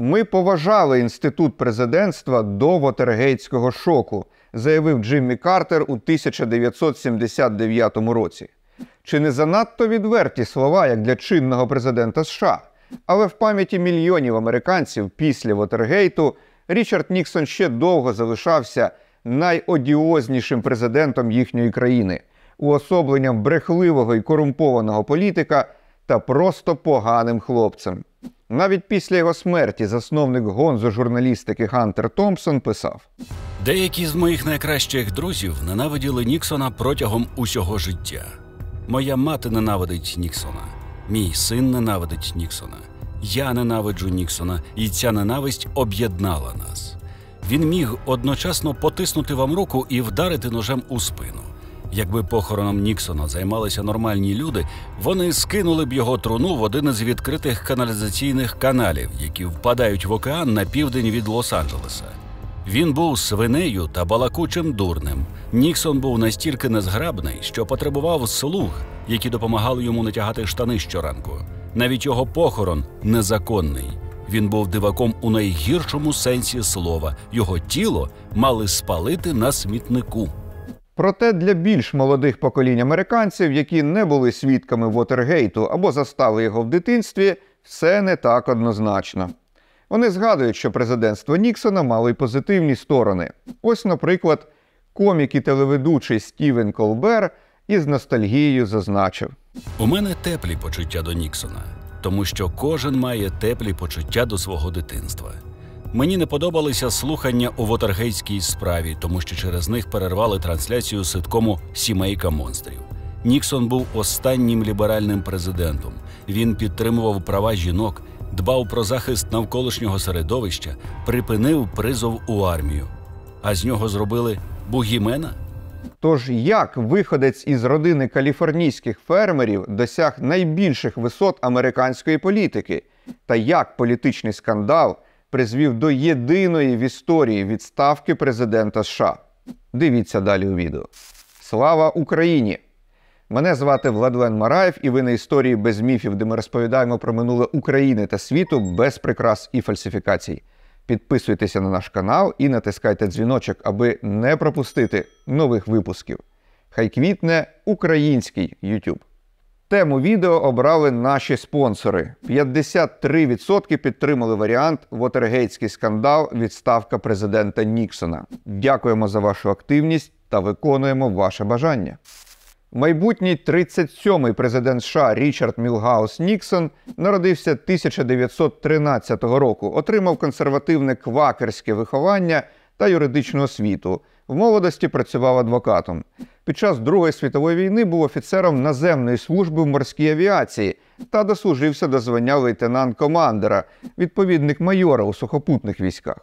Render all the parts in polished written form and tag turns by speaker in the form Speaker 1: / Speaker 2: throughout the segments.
Speaker 1: «Ми поважали інститут президентства до Вотергейтського шоку», заявив Джиммі Картер у 1979 році. Чи не занадто відверті слова, як для чинного президента США? Але в пам'яті мільйонів американців після Вотергейту Річард Ніксон ще довго залишався найодіознішим президентом їхньої країни, уособленням брехливого і корумпованого політика та просто поганим хлопцем. Навіть після його смерті засновник гонзо-журналістики Хантер Томпсон писав:
Speaker 2: «Деякі з моїх найкращих друзів ненавиділи Ніксона протягом усього життя. Моя мати ненавидить Ніксона, мій син ненавидить Ніксона, я ненавиджу Ніксона, і ця ненависть об'єднала нас. Він міг одночасно потиснути вам руку і вдарити ножем у спину. Якби похороном Ніксона займалися нормальні люди, вони скинули б його труну в один із відкритих каналізаційних каналів, які впадають в океан на південь від Лос-Анджелеса. Він був свинею та балакучим дурнем. Ніксон був настільки незграбний, що потребував слуг, які допомагали йому натягати штани щоранку. Навіть його похорон незаконний. Він був диваком у найгіршому сенсі слова. Його тіло мали спалити на смітнику».
Speaker 1: Проте для більш молодих поколінь американців, які не були свідками Вотергейту або застали його в дитинстві, все не так однозначно. Вони згадують, що президентство Ніксона мало й позитивні сторони. Ось, наприклад, комік і телеведучий Стівен Колбер із ностальгією зазначив:
Speaker 2: «У мене теплі почуття до Ніксона, тому що кожен має теплі почуття до свого дитинства. Мені не подобалися слухання у Вотергейтській справі, тому що через них перервали трансляцію ситкому «Сімейка монстрів». Ніксон був останнім ліберальним президентом. Він підтримував права жінок, дбав про захист навколишнього середовища, припинив призов у армію. А з нього зробили бугімена?»
Speaker 1: Тож як виходець із родини каліфорнійських фермерів досяг найбільших висот американської політики? Та як політичний скандал призвів до єдиної в історії відставки президента США? Дивіться далі у відео. Слава Україні! Мене звати Владлен Мараєв, і ви на історії без міфів, де ми розповідаємо про минуле України та світу без прикрас і фальсифікацій. Підписуйтеся на наш канал і натискайте дзвіночок, аби не пропустити нових випусків. Хай квітне український YouTube. Тему відео обрали наші спонсори. 53% підтримали варіант «Вотергейтський скандал. Відставка президента Ніксона». Дякуємо за вашу активність та виконуємо ваше бажання. Майбутній 37-й президент США Річард Мілгаус Ніксон народився 1913 року, отримав консервативне квакерське виховання та юридичну освіту. В молодості працював адвокатом. Під час Другої світової війни був офіцером наземної служби в морській авіації та дослужився до звання лейтенант-командера, відповідник майора у сухопутних військах.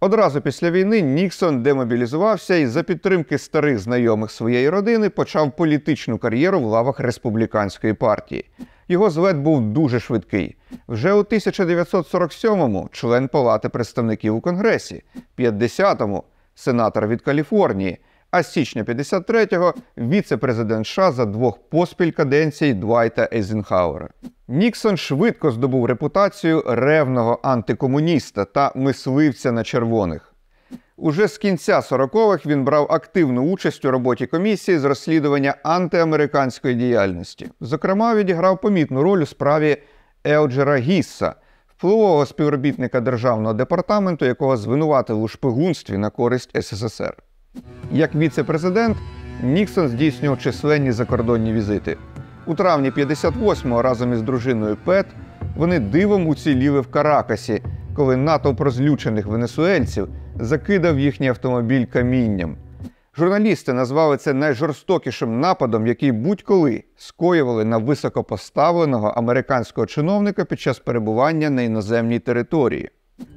Speaker 1: Одразу після війни Ніксон демобілізувався і за підтримки старих знайомих своєї родини почав політичну кар'єру в лавах республіканської партії. Його злет був дуже швидкий. Вже у 1947-му член Палати представників у Конгресі, 50-му – сенатор від Каліфорнії, а з січня 53-го – віце-президент США за 2 поспіль каденцій Двайта Ейзенхауера. Ніксон швидко здобув репутацію ревного антикомуніста та мисливця на червоних. Уже з кінця 40-х він брав активну участь у роботі комісії з розслідування антиамериканської діяльності. Зокрема, відіграв помітну роль у справі Еоджера Гісса, впливового співробітника Державного департаменту, якого звинуватили у шпигунстві на користь СССР. Як віце-президент, Ніксон здійснював численні закордонні візити. У травні 58-го разом із дружиною Пет вони дивом уціліли в Каракасі, коли натовп розлючених венесуельців закидав їхній автомобіль камінням. Журналісти назвали це найжорстокішим нападом, який будь-коли скоювали на високопоставленого американського чиновника під час перебування на іноземній території.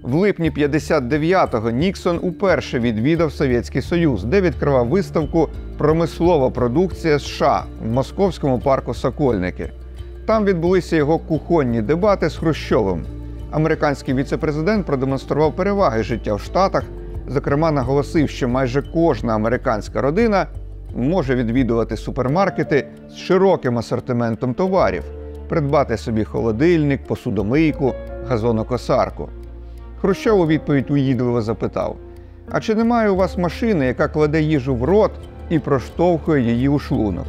Speaker 1: В липні 59-го Ніксон уперше відвідав Совєтський Союз, де відкривав виставку «Промислова продукція США» в московському парку Сокольники. Там відбулися його кухонні дебати з Хрущовим. Американський віце-президент продемонстрував переваги життя в Штатах, зокрема наголосив, що майже кожна американська родина може відвідувати супермаркети з широким асортиментом товарів, придбати собі холодильник, посудомийку, газонокосарку. Хрущов у відповідь уїдливо запитав: «А чи немає у вас машини, яка кладе їжу в рот і проштовхує її у шлунок?»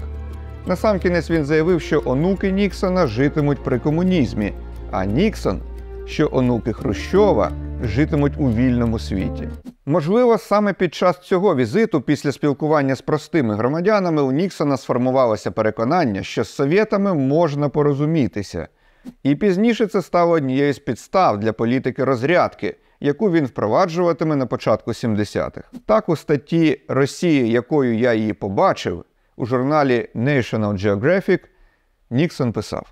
Speaker 1: Насамкінець він заявив, що онуки Ніксона житимуть при комунізмі, а Ніксон, що онуки Хрущова житимуть у вільному світі. Можливо, саме під час цього візиту, після спілкування з простими громадянами, у Ніксона сформувалося переконання, що з совєтами можна порозумітися. І пізніше це стало однією з підстав для політики розрядки, яку він впроваджуватиме на початку 70-х. Так, у статті «Росія, якою я її побачив» у журналі National Geographic Ніксон писав: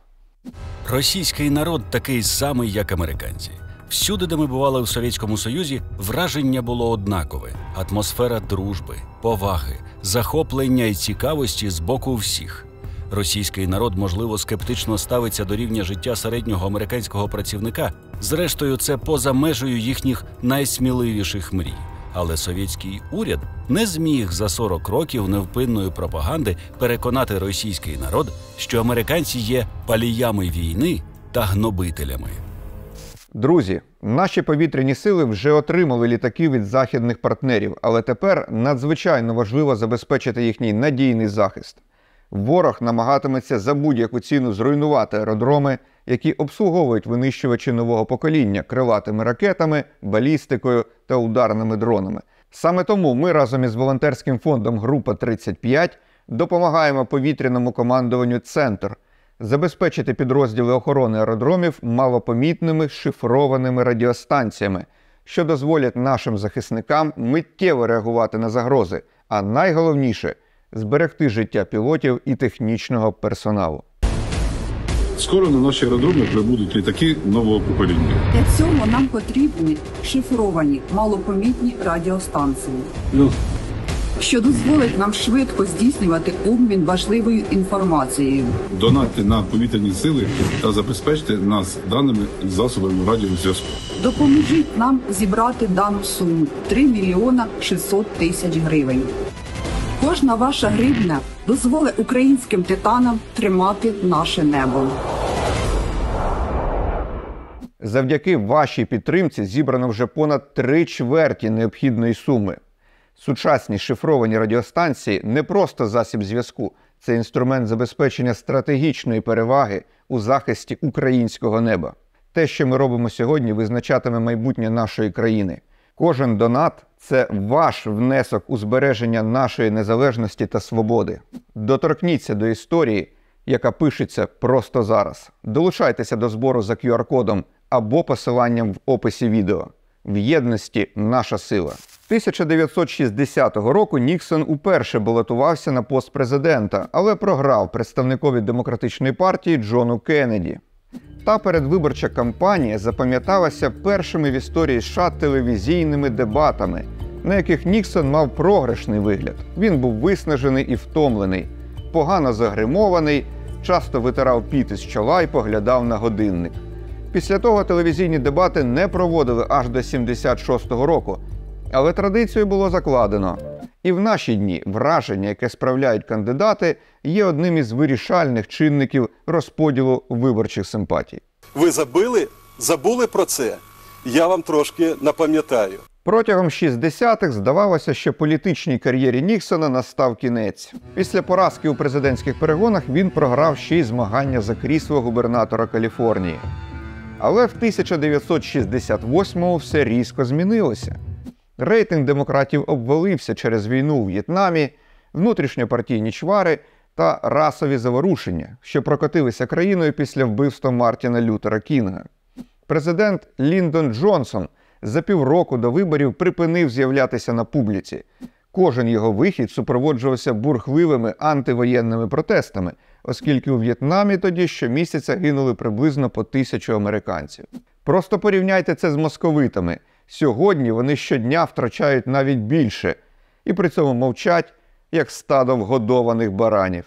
Speaker 2: «Російський народ такий самий, як американці. Всюди, де ми бували в Совєтському Союзі, враження було однакове. Атмосфера дружби, поваги, захоплення і цікавості з боку всіх. Російський народ, можливо, скептично ставиться до рівня життя середнього американського працівника. Зрештою, це поза межею їхніх найсміливіших мрій. Але совєтський уряд не зміг за 40 років невпинної пропаганди переконати російський народ, що американці є паліями війни та гнобителями».
Speaker 1: Друзі, наші повітряні сили вже отримали літаки від західних партнерів, але тепер надзвичайно важливо забезпечити їхній надійний захист. Ворог намагатиметься за будь-яку ціну зруйнувати аеродроми, які обслуговують винищувачі нового покоління крилатими ракетами, балістикою та ударними дронами. Саме тому ми разом із волонтерським фондом «Група 35» допомагаємо повітряному командуванню «Центр» забезпечити підрозділи охорони аеродромів малопомітними шифрованими радіостанціями, що дозволять нашим захисникам миттєво реагувати на загрози, а найголовніше – зберегти життя пілотів і технічного персоналу.
Speaker 3: Скоро на наші аеродроми прибудуть літаки нового покоління.
Speaker 4: Для цього нам потрібні шифровані малопомітні радіостанції, що дозволить нам швидко здійснювати обмін важливою інформацією.
Speaker 3: Донатьте на повітряні сили та забезпечте нас даними засобами радіозв'язку.
Speaker 4: Допоможіть нам зібрати дану суму – 3 мільйона 600 тисяч гривень. Кожна ваша гривня дозволить українським титанам тримати наше небо.
Speaker 1: Завдяки вашій підтримці зібрано вже понад 3/4 необхідної суми. Сучасні шифровані радіостанції – не просто засіб зв'язку, це інструмент забезпечення стратегічної переваги у захисті українського неба. Те, що ми робимо сьогодні, визначатиме майбутнє нашої країни. Кожен донат – це ваш внесок у збереження нашої незалежності та свободи. Доторкніться до історії, яка пишеться просто зараз. Долучайтеся до збору за QR-кодом або посиланням в описі відео. В єдності наша сила. 1960 року Ніксон уперше балотувався на пост президента, але програв представникові демократичної партії Джону Кеннеді. Та передвиборча кампанія запам'яталася першими в історії США телевізійними дебатами, на яких Ніксон мав програшний вигляд. Він був виснажений і втомлений, погано загримований, часто витирав піт із чола і поглядав на годинник. Після того телевізійні дебати не проводили аж до 76-го року, але традицію було закладено. І в наші дні враження, яке справляють кандидати, є одним із вирішальних чинників розподілу виборчих симпатій.
Speaker 5: Ви забули про це? Я вам трошки напам'ятаю.
Speaker 1: Протягом 60-х здавалося, що політичній кар'єрі Ніксона настав кінець. Після поразки у президентських перегонах він програв ще й змагання за крісло губернатора Каліфорнії. Але в 1968-му все різко змінилося. Рейтинг демократів обвалився через війну у В'єтнамі, внутрішньопартійні чвари та расові заворушення, що прокотилися країною після вбивства Мартіна Лютера Кінга. Президент Ліндон Джонсон за півроку до виборів припинив з'являтися на публіці. Кожен його вихід супроводжувався бурхливими антивоєнними протестами, оскільки у В'єтнамі тоді щомісяця гинули приблизно по 1000 американців. Просто порівняйте це з московитами. Сьогодні вони щодня втрачають навіть більше, і при цьому мовчать, як стадо вгодованих баранів.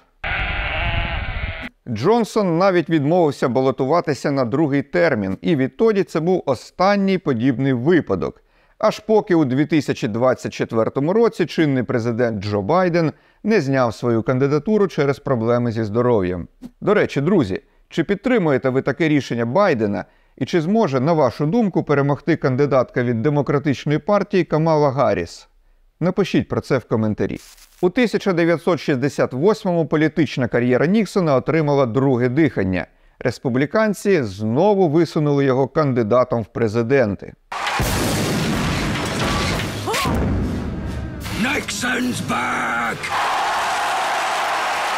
Speaker 1: Джонсон навіть відмовився балотуватися на другий термін, і відтоді це був останній подібний випадок. Аж поки у 2024 році чинний президент Джо Байден не зняв свою кандидатуру через проблеми зі здоров'ям. До речі, друзі, чи підтримуєте ви таке рішення Байдена? І чи зможе, на вашу думку, перемогти кандидатка від Демократичної партії Камала Гарріс? Напишіть про це в коментарі. У 1968-му політична кар'єра Ніксона отримала друге дихання. Республіканці знову висунули його кандидатом в президенти.
Speaker 2: Nixon's back!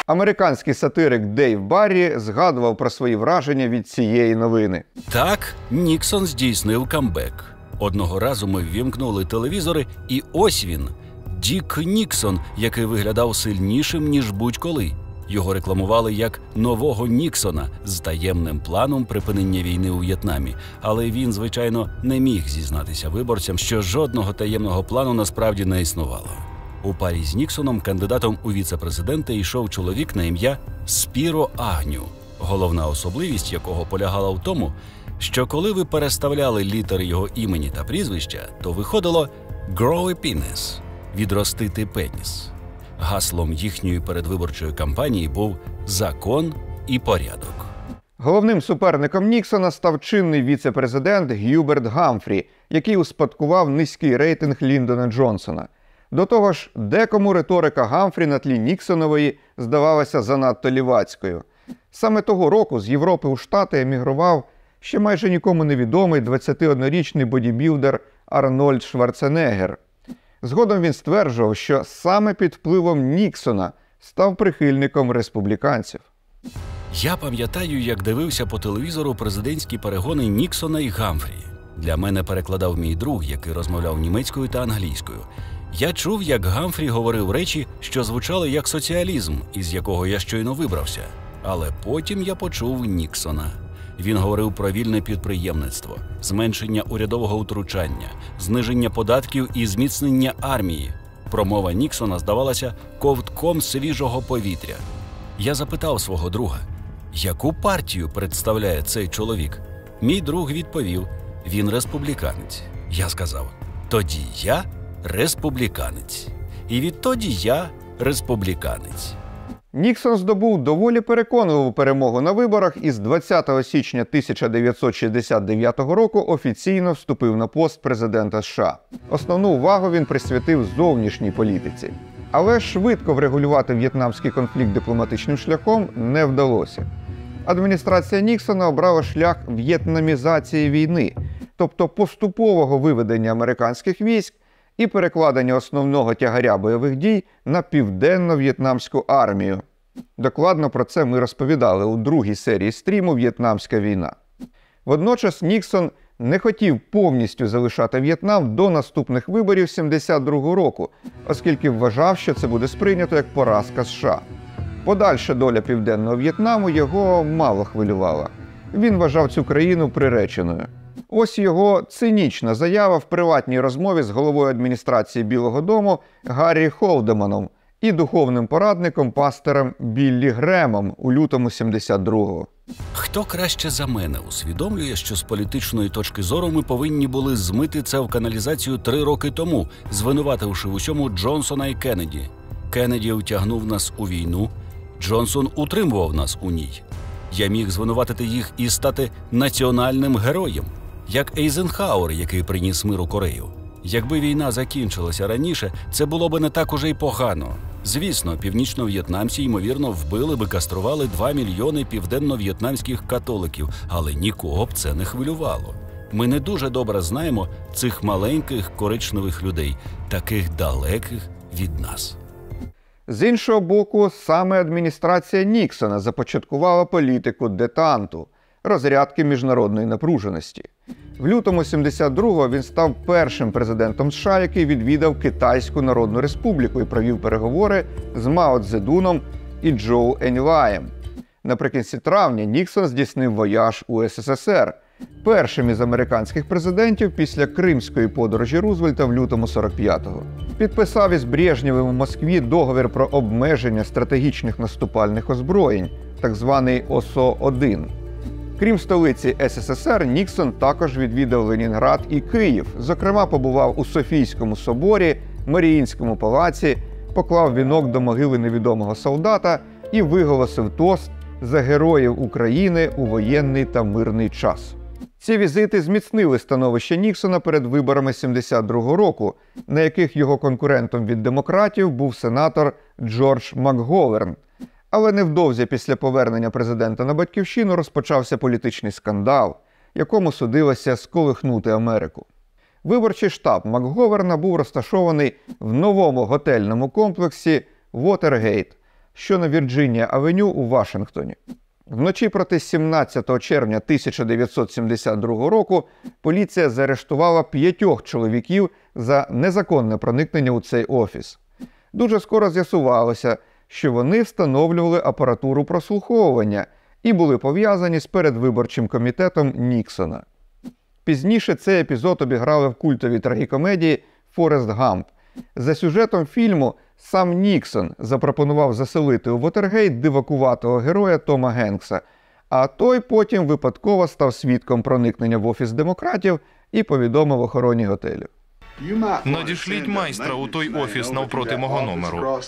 Speaker 1: Американський сатирик Дейв Баррі згадував про свої враження від цієї новини.
Speaker 2: Так, Ніксон здійснив камбек. Одного разу ми ввімкнули телевізори, і ось він – Дік Ніксон, який виглядав сильнішим, ніж будь-коли. Його рекламували як нового Ніксона з таємним планом припинення війни у В'єтнамі. Але він, звичайно, не міг зізнатися виборцям, що жодного таємного плану насправді не існувало. У парі з Ніксоном кандидатом у віце-президенти йшов чоловік на ім'я Спіро Агню, головна особливість якого полягала в тому, що коли ви переставляли літери його імені та прізвища, то виходило «grow a penis» – «відростити пеніс». Гаслом їхньої передвиборчої кампанії був «закон і порядок».
Speaker 1: Головним суперником Ніксона став чинний віце-президент Г'юберт Гамфрі, який успадкував низький рейтинг Ліндона Джонсона. До того ж, декому риторика Гамфрі на тлі Ніксонової здавалася занадто лівацькою. Саме того року з Європи у Штати емігрував ще майже нікому невідомий 21-річний бодібілдер Арнольд Шварценеггер. Згодом він стверджував, що саме під впливом Ніксона став прихильником республіканців.
Speaker 2: Я пам'ятаю, як дивився по телевізору президентські перегони Ніксона і Гамфрі. Для мене перекладав мій друг, який розмовляв німецькою та англійською. Я чув, як Гамфрі говорив речі, що звучали як соціалізм, із якого я щойно вибрався. Але потім я почув Ніксона. Він говорив про вільне підприємництво, зменшення урядового втручання, зниження податків і зміцнення армії. Промова Ніксона здавалася ковтком свіжого повітря. Я запитав свого друга, яку партію представляє цей чоловік? Мій друг відповів, він республіканець. Я сказав, тоді я республіканець. І відтоді я республіканець.
Speaker 1: Ніксон здобув доволі переконливу перемогу на виборах і з 20 січня 1969 року офіційно вступив на пост президента США. Основну увагу він присвятив зовнішній політиці. Але швидко врегулювати в'єтнамський конфлікт дипломатичним шляхом не вдалося. Адміністрація Ніксона обрала шлях в'єтнамізації війни, тобто поступового виведення американських військ і перекладення основного тягаря бойових дій на південно-в'єтнамську армію. Докладно про це ми розповідали у другій серії стріму «В'єтнамська війна». Водночас Ніксон не хотів повністю залишати В'єтнам до наступних виборів 1972 року, оскільки вважав, що це буде сприйнято як поразка США. Подальша доля Південного В'єтнаму його мало хвилювала. Він вважав цю країну приреченою. Ось його цинічна заява в приватній розмові з головою адміністрації Білого дому Гаррі Холдеманом і духовним порадником пастором Біллі Гремом у лютому 72-го.
Speaker 2: Хто краще за мене усвідомлює, що з політичної точки зору ми повинні були змити це в каналізацію 3 роки тому, звинувативши в усьому Джонсона і Кеннеді. Кеннеді втягнув нас у війну, Джонсон утримував нас у ній. Я міг звинуватити їх і стати національним героєм, як Ейзенхауер, який приніс мир у Корею. Якби війна закінчилася раніше, це було б не так уже й погано. Звісно, північно-в'єтнамці, ймовірно, вбили би, кастрували 2 мільйони південно-в'єтнамських католиків, але нікого б це не хвилювало. Ми не дуже добре знаємо цих маленьких коричневих людей, таких далеких від нас.
Speaker 1: З іншого боку, саме адміністрація Ніксона започаткувала політику детанту – розрядки міжнародної напруженості. В лютому 72-го він став першим президентом США, який відвідав Китайську Народну Республіку і провів переговори з Мао Цзедуном і Чжоу Еньлаєм. Наприкінці травня Ніксон здійснив вояж у СССР, першим із американських президентів після Кримської подорожі Рузвельта в лютому 45-го. Підписав із Брежнєвим у Москві договір про обмеження стратегічних наступальних озброєнь, так званий ОСО-1. Крім столиці СССР, Ніксон також відвідав Ленінград і Київ, зокрема побував у Софійському соборі, Маріїнському палаці, поклав вінок до могили невідомого солдата і виголосив тост за героїв України у воєнний та мирний час. Ці візити зміцнили становище Ніксона перед виборами 1972 року, на яких його конкурентом від демократів був сенатор Джордж МакГоверн. Але невдовзі після повернення президента на Батьківщину розпочався політичний скандал, якому судилося сколихнути Америку. Виборчий штаб МакГоверна був розташований в новому готельному комплексі Вотергейт, що на Вірджинія-авеню у Вашингтоні. Вночі проти 17 червня 1972 року поліція заарештувала 5 чоловіків за незаконне проникнення у цей офіс. Дуже скоро з'ясувалося, що вони встановлювали апаратуру прослуховування і були пов'язані з передвиборчим комітетом Ніксона. Пізніше цей епізод обіграли в культовій трагікомедії «Форест Гамп». За сюжетом фільму сам Ніксон запропонував заселити у Вотергейт дивакуватого героя Тома Генкса, а той потім випадково став свідком проникнення в офіс демократів і повідомив охороні готелю.
Speaker 6: Надішліть майстра у той офіс навпроти мого номеру.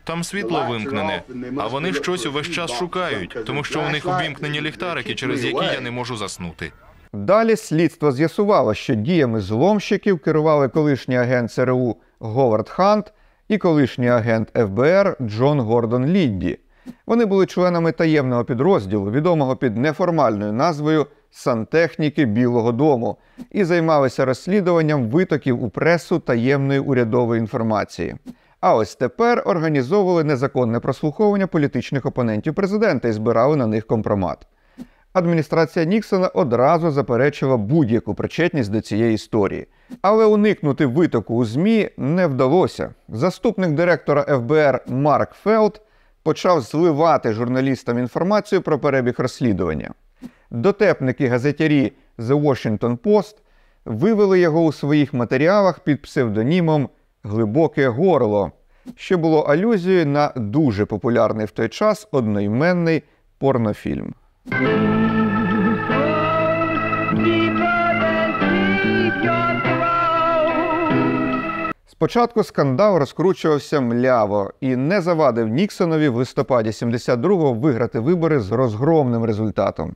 Speaker 6: Там світло вимкнене, а вони щось увесь час шукають, тому що у них увімкнені ліхтарики, через які я не можу заснути.
Speaker 1: Далі слідство з'ясувало, що діями зломщиків керували колишній агент ЦРУ Говард Хант і колишній агент ФБР Джон Гордон Лідді. Вони були членами таємного підрозділу, відомого під неформальною назвою «Сантехніки Білого дому», і займалися розслідуванням витоків у пресу таємної урядової інформації. А ось тепер організовували незаконне прослуховування політичних опонентів президента і збирали на них компромат. Адміністрація Ніксона одразу заперечила будь-яку причетність до цієї історії. Але уникнути витоку у ЗМІ не вдалося. Заступник директора ФБР Марк Фелд почав зливати журналістам інформацію про перебіг розслідування. Дотепники-газетярі The Washington Post вивели його у своїх матеріалах під псевдонімом «Глибоке горло», що було алюзією на дуже популярний в той час одноіменний порнофільм. Спочатку скандал розкручувався мляво і не завадив Ніксонові в листопаді 72-го виграти вибори з розгромним результатом.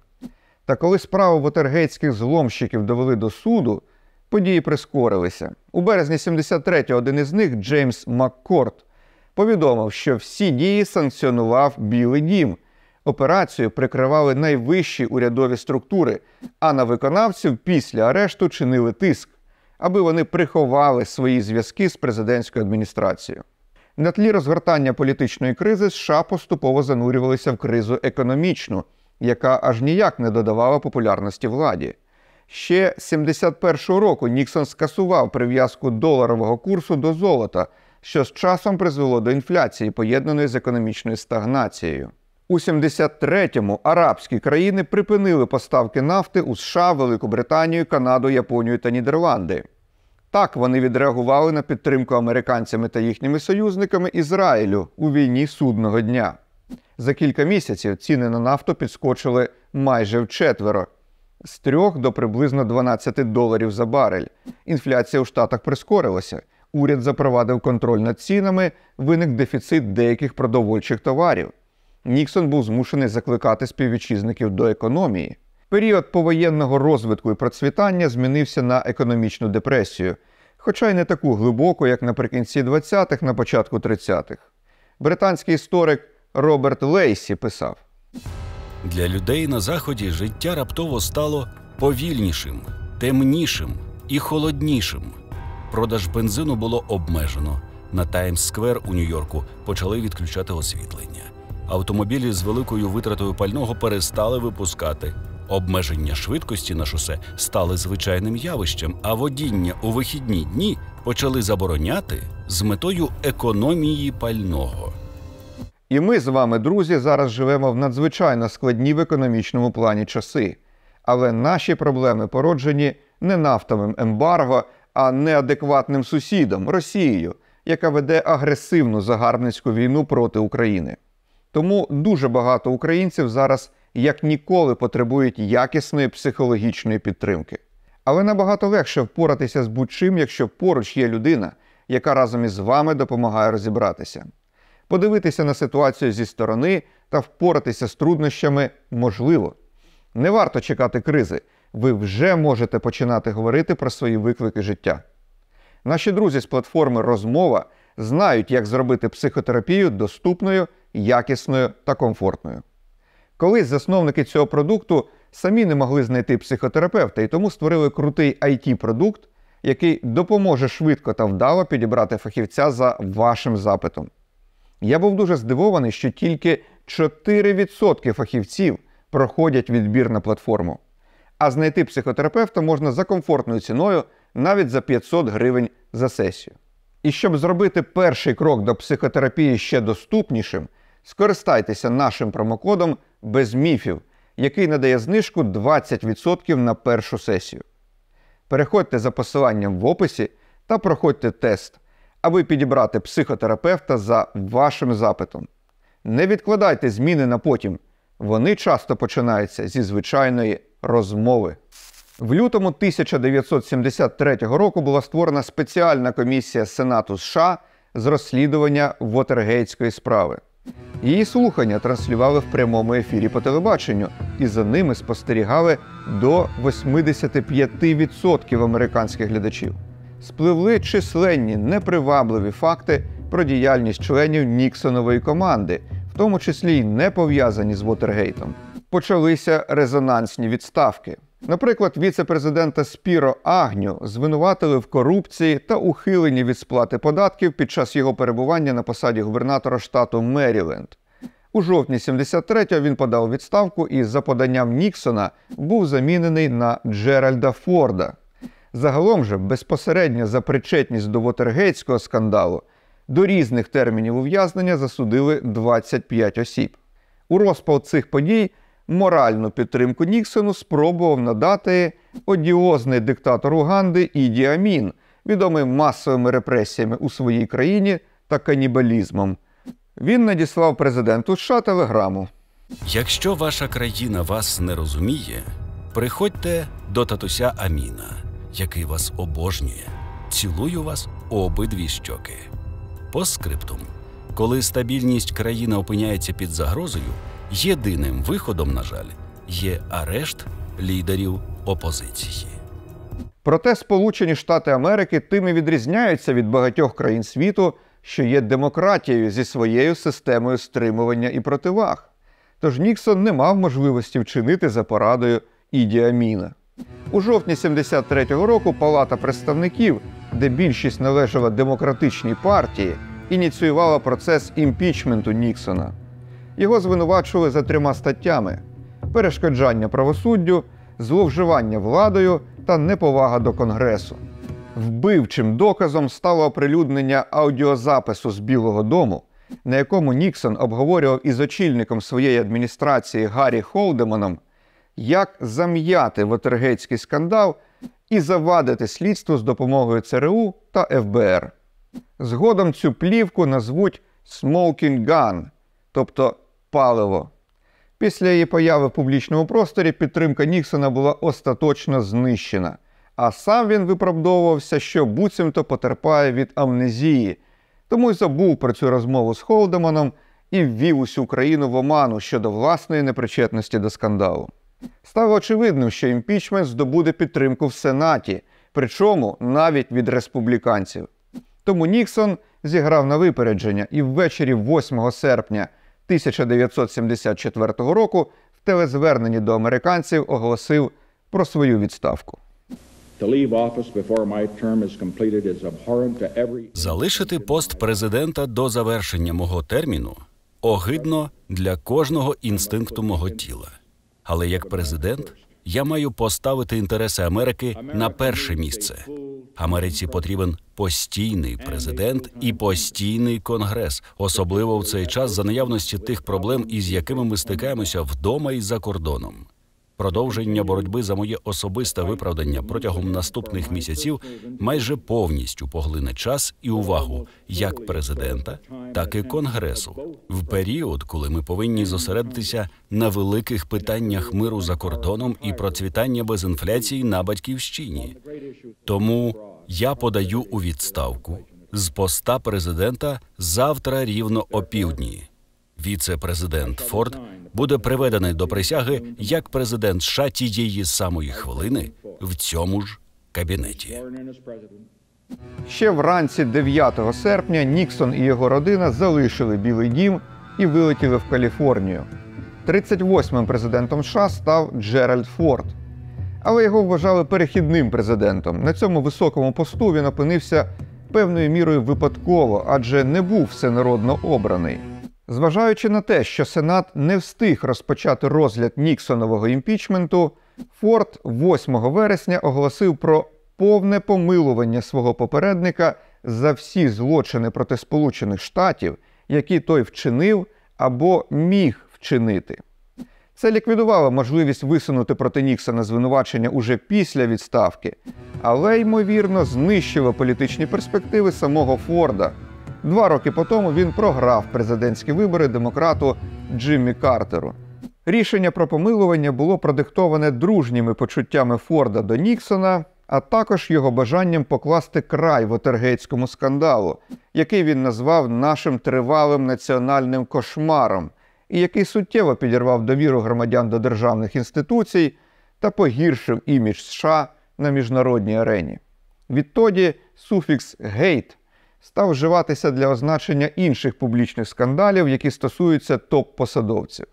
Speaker 1: Та коли справу вотергейтських зломщиків довели до суду, події прискорилися. У березні 73-го один із них, Джеймс Маккорд, повідомив, що всі дії санкціонував Білий дім. Операцію прикривали найвищі урядові структури, а на виконавців після арешту чинили тиск, аби вони приховали свої зв'язки з президентською адміністрацією. На тлі розгортання політичної кризи США поступово занурювалися в кризу економічну, яка аж ніяк не додавала популярності владі. Ще 71-го року Ніксон скасував прив'язку доларового курсу до золота, що з часом призвело до інфляції, поєднаної з економічною стагнацією. У 73-му арабські країни припинили поставки нафти у США, Велику Британію, Канаду, Японію та Нідерланди. Так вони відреагували на підтримку американцями та їхніми союзниками Ізраїлю у війні судного дня. За кілька місяців ціни на нафту підскочили майже вчетверо – з 3 до приблизно $12 за барель. Інфляція у Штатах прискорилася. Уряд запровадив контроль над цінами, виник дефіцит деяких продовольчих товарів. Ніксон був змушений закликати співвітчизників до економії. Період повоєнного розвитку і процвітання змінився на економічну депресію, хоча й не таку глибоку, як наприкінці 20-х, на початку 30-х. Британський історик Роберт Лейсі писав:
Speaker 2: Для людей на Заході життя раптово стало повільнішим, темнішим і холоднішим. Продаж бензину було обмежено. На Таймс-сквер у Нью-Йорку почали відключати освітлення. Автомобілі з великою витратою пального перестали випускати. Обмеження швидкості на шосе стали звичайним явищем, а водіння у вихідні дні почали забороняти з метою економії пального.
Speaker 1: І ми з вами, друзі, зараз живемо в надзвичайно складні в економічному плані часи. Але наші проблеми породжені не нафтовим ембарго, а неадекватним сусідом – Росією, яка веде агресивну загарбницьку війну проти України. Тому дуже багато українців зараз як ніколи потребують якісної психологічної підтримки. Але набагато легше впоратися з будь-чим, якщо поруч є людина, яка разом із вами допомагає розібратися. Подивитися на ситуацію зі сторони та впоратися з труднощами можливо. Не варто чекати кризи. ви вже можете починати говорити про свої виклики життя. Наші друзі з платформи «Розмова» знають, як зробити психотерапію доступною, якісною та комфортною. Колись засновники цього продукту самі не могли знайти психотерапевта і тому створили крутий IT-продукт, який допоможе швидко та вдало підібрати фахівця за вашим запитом. Я був дуже здивований, що тільки 4% фахівців проходять відбір на платформу. А знайти психотерапевта можна за комфортною ціною, навіть за 500 гривень за сесію. І щоб зробити перший крок до психотерапії ще доступнішим, скористайтеся нашим промокодом «Без міфів», який надає знижку 20% на першу сесію. Переходьте за посиланням в описі та проходьте тест, аби підібрати психотерапевта за вашим запитом. Не відкладайте зміни на потім. Вони часто починаються зі звичайної розмови. В лютому 1973 року була створена спеціальна комісія Сенату США з розслідування Вотергейтської справи. Її слухання транслювали в прямому ефірі по телебаченню, і за ними спостерігали до 85% американських глядачів. Спливли численні непривабливі факти про діяльність членів Ніксонової команди, в тому числі й не пов'язані з Вотергейтом. Почалися резонансні відставки. Наприклад, віце-президента Спіро Агню звинуватили в корупції та ухиленні від сплати податків під час його перебування на посаді губернатора штату Меріленд. У жовтні 73-го він подав відставку і за поданням Ніксона був замінений на Джеральда Форда. Загалом же, безпосередньо за причетність до Вотергейтського скандалу, до різних термінів ув'язнення засудили 25 осіб. У розпал цих подій моральну підтримку Ніксону спробував надати одіозний диктатор Уганди Іді Амін, відомий масовими репресіями у своїй країні та канібалізмом. Він надіслав президенту США телеграму.
Speaker 2: Якщо ваша країна вас не розуміє, приходьте до татуся Аміна, який вас обожнює. Цілую вас у обидві щоки. Постскриптум. Коли стабільність країни опиняється під загрозою, єдиним виходом, на жаль, є арешт лідерів опозиції.
Speaker 1: Проте Сполучені Штати Америки тим і відрізняються від багатьох країн світу, що є демократією зі своєю системою стримування і противаг. Тож Ніксон не мав можливості вчинити за порадою Іді Аміна. У жовтні 73-го року Палата представників, де більшість належала демократичній партії, ініціювала процес імпічменту Ніксона. Його звинувачували за 3 статтями – перешкоджання правосуддю, зловживання владою та неповага до Конгресу. Вбивчим доказом стало оприлюднення аудіозапису з Білого дому, на якому Ніксон обговорював із очільником своєї адміністрації Гаррі Холдеманом, як зам'яти Вотергейтський скандал і завадити слідству з допомогою ЦРУ та ФБР. Згодом цю плівку назвуть «smoking gun», тобто «паливо». Після її появи в публічному просторі підтримка Ніксона була остаточно знищена, а сам він виправдовувався, що буцімто потерпає від амнезії, тому й забув про цю розмову з Холдеманом і ввів усю країну в оману щодо власної непричетності до скандалу. Стало очевидним, що імпічмент здобуде підтримку в Сенаті, причому навіть від республіканців. Тому Ніксон зіграв на випередження і ввечері 8 серпня 1974 року в телезверненні до американців оголосив про свою відставку.
Speaker 2: Залишити пост президента до завершення мого терміну огидно для кожного інстинкту мого тіла. Але як президент я маю поставити інтереси Америки на перше місце. Америці потрібен постійний президент і постійний конгрес, особливо в цей час за наявності тих проблем, із якими ми стикаємося вдома і за кордоном. Продовження боротьби за моє особисте виправдання протягом наступних місяців майже повністю поглине час і увагу як президента, так і Конгресу. В період, коли ми повинні зосередитися на великих питаннях миру за кордоном і процвітання без інфляції на батьківщині. Тому я подаю у відставку з поста президента завтра рівно опівдні. Віце-президент Форд буде приведений до присяги як президент США тієї самої хвилини в цьому ж кабінеті.
Speaker 1: Ще вранці 9 серпня Ніксон і його родина залишили Білий дім і вилетіли в Каліфорнію. 38-м президентом США став Джеральд Форд. Але його вважали перехідним президентом. На цьому високому посту він опинився певною мірою випадково, адже не був всенародно обраний. Зважаючи на те, що Сенат не встиг розпочати розгляд Ніксонового імпічменту, Форд 8 вересня оголосив про повне помилування свого попередника за всі злочини проти Сполучених Штатів, які той вчинив або міг вчинити. Це ліквідувало можливість висунути проти Ніксона звинувачення уже після відставки, але, ймовірно, знищило політичні перспективи самого Форда. 2 роки по тому він програв президентські вибори демократу Джиммі Картеру. Рішення про помилування було продиктоване дружніми почуттями Форда до Ніксона, а також його бажанням покласти край вотергейтському скандалу, який він назвав нашим тривалим національним кошмаром, і який суттєво підірвав довіру громадян до державних інституцій та погіршив імідж США на міжнародній арені. Відтоді суфікс «гейт» став вживатися для означення інших публічних скандалів, які стосуються топ-посадовців.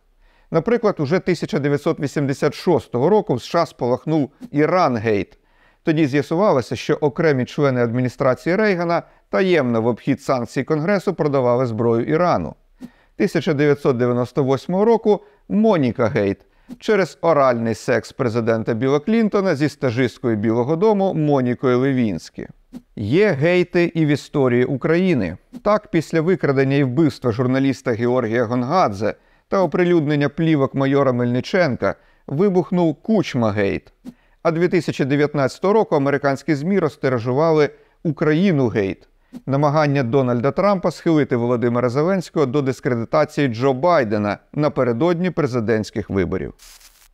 Speaker 1: Наприклад, уже 1986 року в США спалахнув «Іран-гейт». Тоді з'ясувалося, що окремі члени адміністрації Рейгана таємно в обхід санкцій Конгресу продавали зброю Ірану. 1998 року «Моніка-гейт» через оральний секс президента Білла Клінтона зі стажисткою Білого дому Монікою Левінські. Є гейти і в історії України. Так, після викрадення і вбивства журналіста Георгія Гонгадзе та оприлюднення плівок майора Мельниченка вибухнув Кучма-гейт. А 2019 року американські ЗМІ розтиражували «Україну-гейт» – намагання Дональда Трампа схилити Володимира Зеленського до дискредитації Джо Байдена напередодні президентських виборів.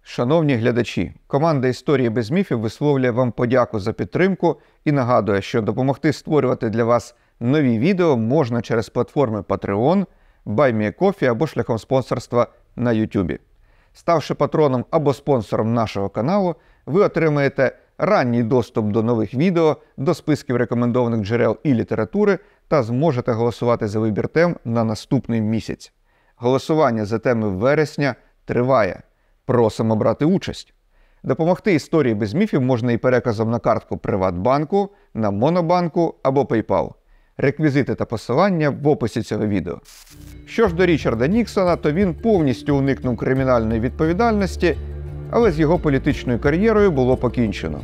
Speaker 1: Шановні глядачі, команда «Історії без міфів» висловлює вам подяку за підтримку і нагадує, що допомогти створювати для вас нові відео можна через платформи Patreon, BuyMeACoffee або шляхом спонсорства на YouTube. Ставши патроном або спонсором нашого каналу, ви отримаєте ранній доступ до нових відео, до списків рекомендованих джерел і літератури та зможете голосувати за вибір тем на наступний місяць. Голосування за теми вересня триває. Просимо брати участь. Допомогти історії без міфів можна і переказом на картку Приватбанку, на Монобанку або PayPal. Реквізити та посилання в описі цього відео. Що ж до Річарда Ніксона, то він повністю уникнув кримінальної відповідальності, але з його політичною кар'єрою було покінчено.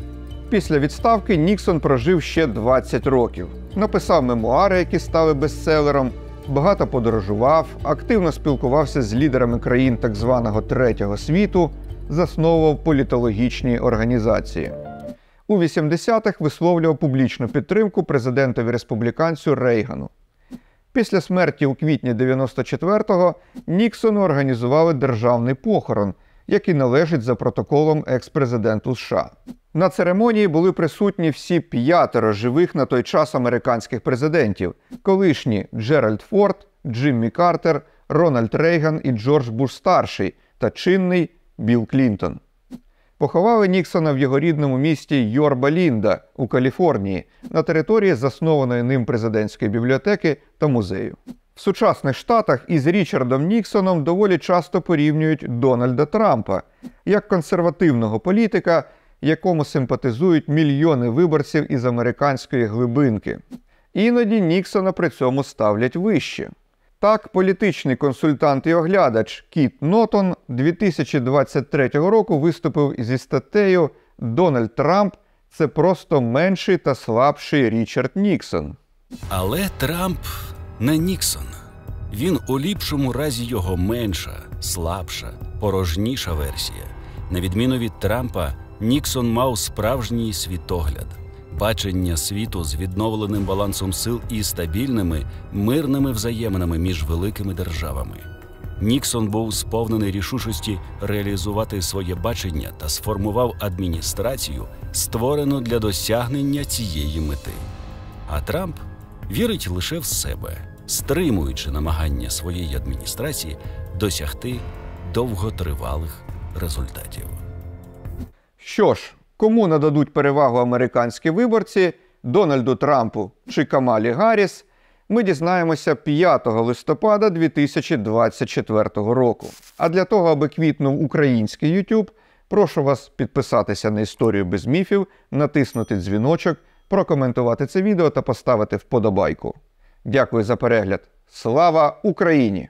Speaker 1: Після відставки Ніксон прожив ще 20 років. Написав мемуари, які стали бестселером, багато подорожував, активно спілкувався з лідерами країн так званого Третього світу, засновував політологічні організації. У 80-х висловлював публічну підтримку президентові-республіканцю Рейгану. Після смерті у квітні 94-го Ніксону організували державний похорон, який належить за протоколом екс-президенту США. На церемонії були присутні всі 5 живих на той час американських президентів – колишні Джеральд Форд, Джиммі Картер, Рональд Рейган і Джордж Буш-старший та чинний Білл Клінтон. Поховали Ніксона в його рідному місті Йорба-Лінда у Каліфорнії на території заснованої ним президентської бібліотеки та музею. В сучасних Штатах із Річардом Ніксоном доволі часто порівнюють Дональда Трампа як консервативного політика, якому симпатизують мільйони виборців із американської глибинки. Іноді Ніксона при цьому ставлять вище. Так, політичний консультант і оглядач Кіт Нотон 2023 року виступив зі статтею «Дональд Трамп – це просто менший та слабший Річард Ніксон».
Speaker 2: Але Трамп не Ніксон. Він у ліпшому разі його менша, слабша, порожніша версія. На відміну від Трампа, Ніксон мав справжній світогляд. Бачення світу з відновленим балансом сил і стабільними, мирними взаєминами між великими державами. Ніксон був сповнений рішучості реалізувати своє бачення та сформував адміністрацію, створену для досягнення цієї мети. А Трамп вірить лише в себе, стримуючи намагання своєї адміністрації досягти довготривалих результатів.
Speaker 1: Що ж, кому нададуть перевагу американські виборці – Дональду Трампу чи Камалі Гарріс – ми дізнаємося 5 листопада 2024 року. А для того, аби квітнув український YouTube, прошу вас підписатися на «Історію без міфів», натиснути дзвіночок, прокоментувати це відео та поставити вподобайку. Дякую за перегляд. Слава Україні!